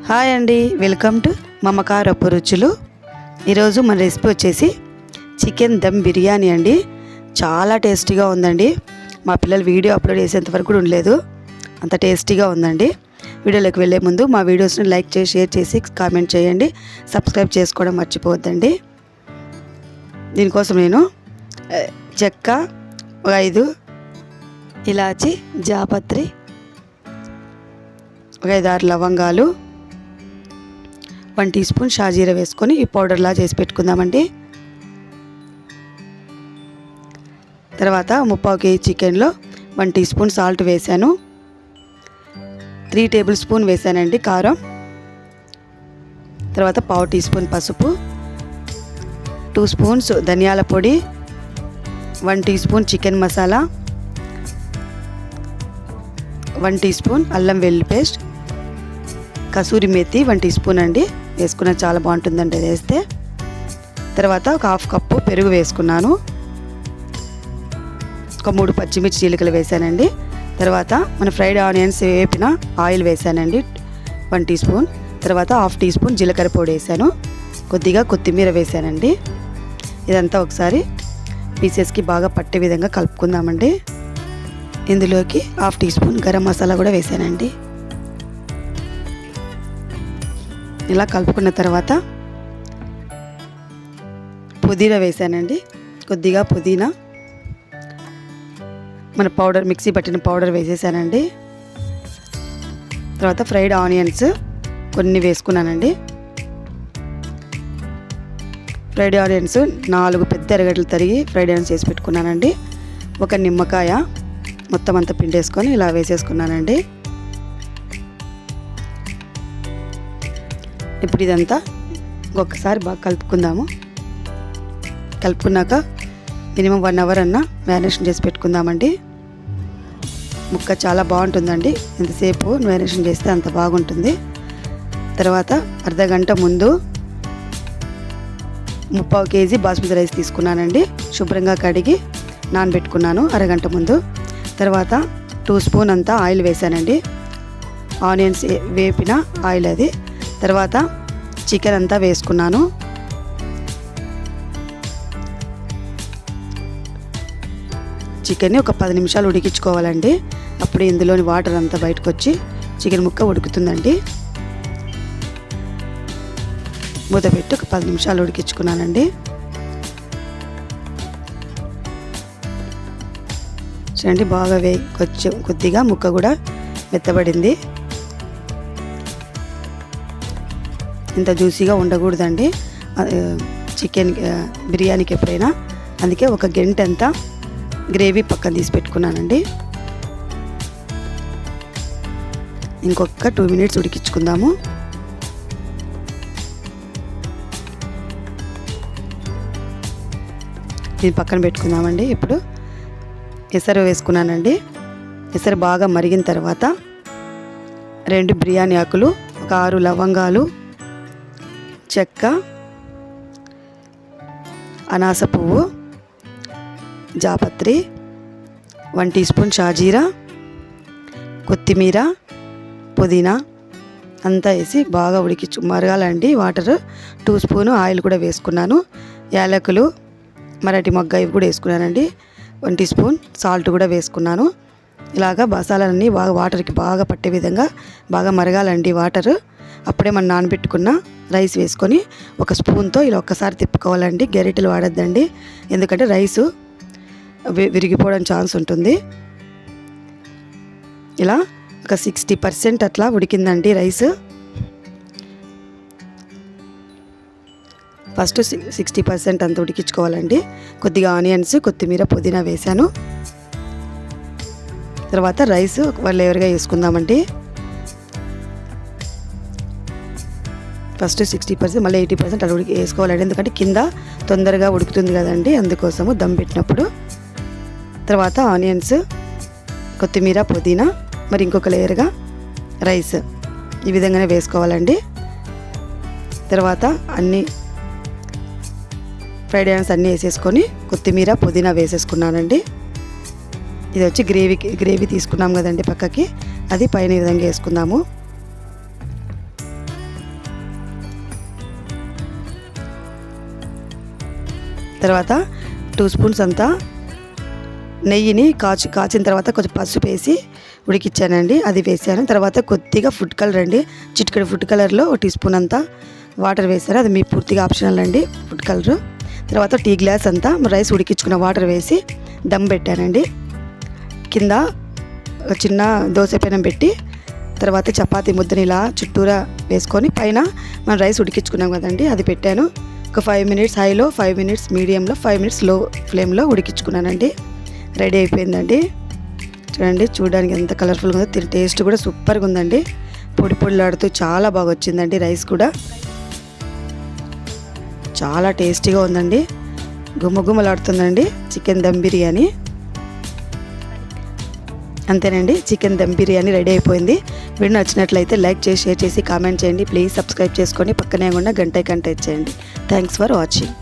Hi అండి, welcome to మమకారపు రుచులు. ఈరోజు మన రెసిపీ వచ్చేసి చికెన్ దమ్ బిర్యానీ అండి. చాలా టేస్టీగా ఉందండి. మా పిల్లలు వీడియో అప్లోడ్ చేసేంత వరకు కూడా ఉండలేదు, అంత టేస్టీగా ఉందండి. వీడియోలోకి వెళ్ళే ముందు మా వీడియోస్ని లైక్ చేసి షేర్ చేసి కామెంట్ చేయండి. సబ్స్క్రైబ్ చేసుకోవడం మర్చిపోవద్దండి. దీనికోసం నేను చెక్క 5 ఇలాచి, జాపత్రి, 5-6 లవంగాలు, 1 టీ స్పూన్ షాజీరా వేసుకొని ఈ పౌడర్లా చేసి పెట్టుకుందామండి. తర్వాత 3/4 కేజీ చికెన్లో 1 టీ స్పూన్ సాల్ట్ వేసాను, 3 టేబుల్ స్పూన్ వేసానండి కారం. తర్వాత 1/2 టీ స్పూన్ పసుపు, 2 స్పూన్స్ ధనియాల పొడి, 1 tea spoon chicken masala, 1 tea స్పూన్ అల్లం వెల్లుల్లి paste, kasuri methi 1 tea spoon అండి వేసుకున్న చాలా బాగుంటుందండి అది వేస్తే. తర్వాత ఒక 1/2 కప్పు పెరుగు వేసుకున్నాను, ఒక 3 పచ్చిమిర్చి చీలికలు వేసానండి. తర్వాత మన ఫ్రైడ్ ఆనియన్స్ వేపిన ఆయిల్ వేసానండి 1 టీ స్పూన్. తర్వాత 1/2 టీ స్పూన్ జీలకర్ర పొడి వేసాను, కొద్దిగా కొత్తిమీర వేసానండి. ఇదంతా ఒకసారి పీసెస్కి బాగా పట్టే విధంగా కలుపుకుందామండి. ఇందులోకి 1/2 టీ స్పూన్ గరం మసాలా కూడా వేసానండి. ఇలా కలుపుకున్న తర్వాత పుదీనా వేసానండి, కొద్దిగా పుదీనా, మన పౌడర్ మిక్సీ పట్టిన పౌడర్ వేసేసానండి. తర్వాత ఫ్రైడ్ ఆనియన్స్ కొన్ని వేసుకున్నానండి. ఫ్రైడ్ ఆనియన్స్ 4 పెద్ద ఎర్రగడ్డలు తరిగి ఫ్రైడ్ ఆనియన్స్ వేసి పెట్టుకున్నానండి. ఒక నిమ్మకాయ మొత్తం అంతా పిండేసుకొని ఇలా వేసేసుకున్నానండి. ఇప్పుడు ఇదంతా ఒక్కసారి బాగా కలుపుకుందాము. కలుపుకున్నాక మినిమం 1 అవర్ అన్నా మ్యారినేషన్ చేసి పెట్టుకుందామండి. ముక్క చాలా బాగుంటుందండి, ఎంతసేపు మ్యారినేషన్ చేస్తే అంత బాగుంటుంది. తర్వాత అర్ధగంట ముందు 3/4 కేజీ బాస్మతి రైస్ తీసుకున్నానండి. శుభ్రంగా కడిగి నానబెట్టుకున్నాను అరగంట ముందు. తర్వాత 2 స్పూన్ అంతా ఆయిల్ వేసానండి, ఆనియన్స్ వేపిన ఆయిల్ అది. తర్వాత చికెన్ అంతా వేసుకున్నాను. చికెన్ని ఒక 10 నిమిషాలు ఉడికించుకోవాలండి. అప్పుడు ఇందులోని వాటర్ అంతా బయటకు వచ్చి చికెన్ ముక్క ఉడుకుతుందండి. మూత పెట్టి ఒక 10 నిమిషాలు ఉడికించుకున్నానండి. చూడండి బాగా కొంచెం కొద్దిగా ముక్క కూడా మెత్తబడింది. ఇంత జ్యూసీగా ఉండకూడదండి చికెన్ బిర్యానీకి ఎప్పుడైనా. అందుకే ఒక గంట అంతా గ్రేవీ పక్కన తీసి పెట్టుకున్నానండి. ఇంకొక 2 మినిట్స్ ఉడికించుకుందాము. దీన్ని పక్కన పెట్టుకుందామండి. ఇప్పుడు ఎసరు వేసుకున్నానండి. ఎసరు బాగా మరిగిన తర్వాత 2 బిర్యానీ ఆకులు, ఒక 6 లవంగాలు, చెక్క, అనాస పువ్వు, జాపత్రి, 1 టీ స్పూన్ షాజీరా, కొత్తిమీర, పుదీనా అంతా వేసి బాగా మరగాలండి వాటర్. 2 స్పూను ఆయిల్ కూడా వేసుకున్నాను. యాలకులు, మరాఠీ మొగ్గ ఇవి కూడా వేసుకున్నానండి. 1 టీ స్పూన్ సాల్ట్ కూడా వేసుకున్నాను. ఇలాగా మసాలాలన్నీ బాగా వాటర్కి బాగా పట్టే విధంగా బాగా మరగాలండి వాటర్. అప్పుడే మనం నానబెట్టుకున్న రైస్ వేసుకొని ఒక స్పూన్తో ఇలా ఒక్కసారి తిప్పుకోవాలండి. గరిటెలు వాడద్దండి, ఎందుకంటే రైసు విరిగిపోవడం ఛాన్స్ ఉంటుంది. ఇలా ఒక 60% అట్లా ఉడికిందండి రైస్. ఫస్ట్ 60% అంత ఉడికించుకోవాలండి. కొద్దిగా ఆనియన్స్, కొత్తిమీర, పుదీనా వేసాను. తర్వాత రైస్ ఒక లేయర్గా వేసుకుందామండి. ఫస్ట్ 60%, మళ్ళీ 80% అలా వేసుకోవాలండి, ఎందుకంటే కింద తొందరగా ఉడుకుతుంది కదండి, అందుకోసము దమ్ పెట్టినప్పుడు. తర్వాత ఆనియన్స్, కొత్తిమీర, పుదీనా, మరి ఇంకొక లేయర్గా రైస్ ఈ విధంగానే వేసుకోవాలండి. తర్వాత అన్నీ ఫ్రైడ్ ఆనియన్స్ అన్నీ వేసేసుకొని కొత్తిమీర, పుదీనా వేసేసుకున్నానండి. ఇది వచ్చి గ్రేవీ తీసుకున్నాం కదండి పక్కకి, అది పైన ఈ విధంగా వేసుకుందాము. తర్వాత 2 స్పూన్స్ అంతా నెయ్యిని కాచిన తర్వాత కొంచెం పసుపు వేసి ఉడికిచ్చానండి. అది వేసాను. తర్వాత కొద్దిగా ఫుడ్ కలర్ అండి, చిటికెడు ఫుడ్ కలర్లో 1 టీ స్పూన్ అంతా వాటర్ వేసారు. అది మీ పూర్తిగా ఆప్షనల్ అండి ఫుడ్ కలరు. తర్వాత టీ గ్లాస్ అంతా రైస్ ఉడికించుకున్న వాటర్ వేసి దమ్ పెట్టానండి. కింద చిన్న దోశ పెనం పెట్టి తర్వాత చపాతీ ముద్దని ఇలా చుట్టూరా వేసుకొని పైన మనం రైస్ ఉడికించుకున్నాం కదండి, అది పెట్టాను. ఒక 5 మినిట్స్ హైలో, 5 మినిట్స్ మీడియంలో, 5 మినిట్స్ లో ఫ్లేమ్లో ఉడికించుకున్నానండి. రెడీ అయిపోయిందండి. చూడండి, చూడడానికి ఎంత కలర్ఫుల్గా ఉందో, టేస్ట్ కూడా సూపర్గా ఉందండి. పొడి పొడిలాడుతూ చాలా బాగా వచ్చిందండి. రైస్ కూడా చాలా టేస్టీగా ఉందండి. గుమ్మగుమ్మలాడుతుందండి చికెన్ దమ్ బిర్యానీ. అంతేనండి, చికెన్ దమ్ బిర్యానీ రెడీ అయిపోయింది. వీడియో నచ్చినట్లయితే లైక్ చేసి, షేర్ చేసి, కామెంట్ చేయండి. ప్లీజ్ సబ్స్క్రైబ్ చేసుకొని పక్కనే ఉన్న గంట ఇచ్చేయండి. Thanks for watching.